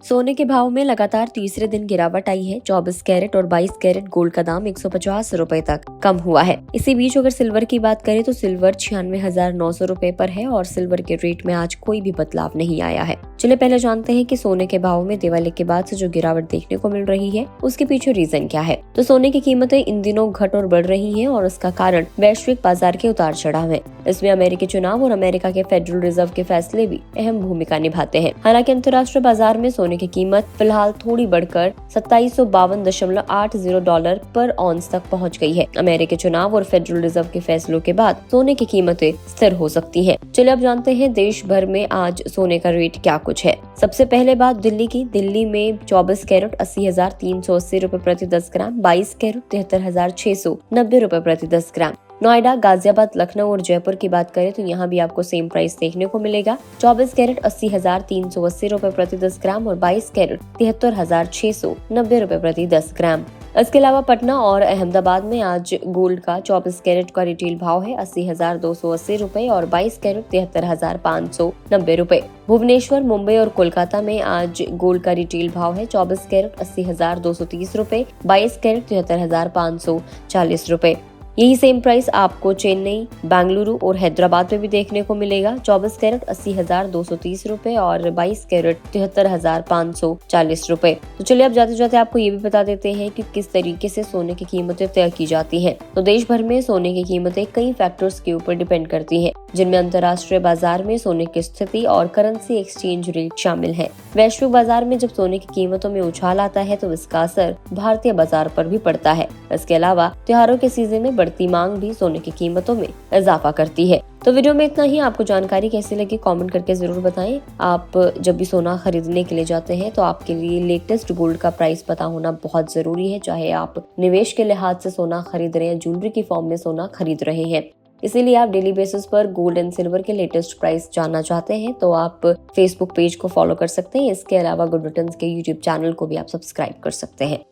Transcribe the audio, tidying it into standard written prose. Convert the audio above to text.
सोने के भाव में लगातार तीसरे दिन गिरावट आई है। 24 कैरेट और 22 कैरेट गोल्ड का दाम 150 रुपए तक कम हुआ है। इसी बीच अगर सिल्वर की बात करें तो सिल्वर 96,900 रुपए पर है और सिल्वर के रेट में आज कोई भी बदलाव नहीं आया है। चलिए पहले जानते हैं कि सोने के भाव में दिवाली के बाद से जो गिरावट देखने को मिल रही है उसके पीछे रीजन क्या है। तो सोने की कीमतें इन दिनों घट और बढ़ रही हैं और उसका कारण वैश्विक बाजार के उतार चढ़ाव है। इसमें अमेरिकी चुनाव और अमेरिका के फेडरल रिजर्व के फैसले भी अहम भूमिका निभाते हैं। हालांकि अंतर्राष्ट्रीय बाजार में सोने की कीमत फिलहाल थोड़ी बढ़कर $2752.80 पर ऑन्स तक पहुंच गई है। अमेरिकी चुनाव और फेडरल रिजर्व के फैसलों के बाद सोने की कीमतें स्थिर हो सकती हैं। चलिए अब जानते हैं देश भर में आज सोने का रेट क्या कुछ है। सबसे पहले बात दिल्ली की। दिल्ली में 24 कैरेट 80,380 रुपए प्रति 10 ग्राम, 22 कैरेट 73,690 रुपए प्रति 10 ग्राम। नोएडा, गाजियाबाद, लखनऊ और जयपुर की बात करें तो यहाँ भी आपको सेम प्राइस देखने को मिलेगा। 24 कैरेट 80,380 रुपए प्रति 10 ग्राम और 22 कैरेट 73,690 रुपए प्रति 10 ग्राम। इसके अलावा पटना और अहमदाबाद में आज गोल्ड का 24 कैरेट का रिटेल भाव है 80,280 रुपए और 22 कैरेट 73,590 रुपए। भुवनेश्वर, मुंबई और कोलकाता में आज गोल्ड का रिटेल भाव है 24 कैरेट 80,230 रुपए, 22 कैरेट 73,540 रुपए। यही सेम प्राइस आपको चेन्नई, बेंगलुरु और हैदराबाद में भी देखने को मिलेगा। 24 कैरेट 80,230 रुपए और 22 कैरेट 73,540 रुपए। तो चलिए अब जाते जाते आपको ये भी बता देते हैं कि किस तरीके से सोने की कीमतें तय की जाती हैं। तो देश भर में सोने की कीमतें कई फैक्टर्स के ऊपर डिपेंड करती हैं, जिनमें अंतर्राष्ट्रीय बाजार में सोने की स्थिति और करेंसी एक्सचेंज रेट शामिल है। वैश्विक बाजार में जब सोने की कीमतों में उछाल आता है तो इसका असर भारतीय बाजार पर भी पड़ता है। इसके अलावा त्योहारों के सीजन में बढ़ती मांग भी सोने की कीमतों में इजाफा करती है। तो वीडियो में इतना ही। आपको जानकारी कैसी लगी कमेंट करके जरूर बताएं। आप जब भी सोना खरीदने के लिए जाते हैं तो आपके लिए लेटेस्ट गोल्ड का प्राइस पता होना बहुत जरूरी है, चाहे आप निवेश के लिहाज से सोना खरीद रहे हैं, ज्वेलरी की फॉर्म में सोना खरीद रहे हैं। इसीलिए आप डेली बेसिस पर गोल्ड एंड सिल्वर के लेटेस्ट प्राइस जानना चाहते हैं तो आप फेसबुक पेज को फॉलो कर सकते हैं। इसके अलावा गुड रिटर्न्स के यूट्यूब चैनल को भी आप सब्सक्राइब कर सकते हैं।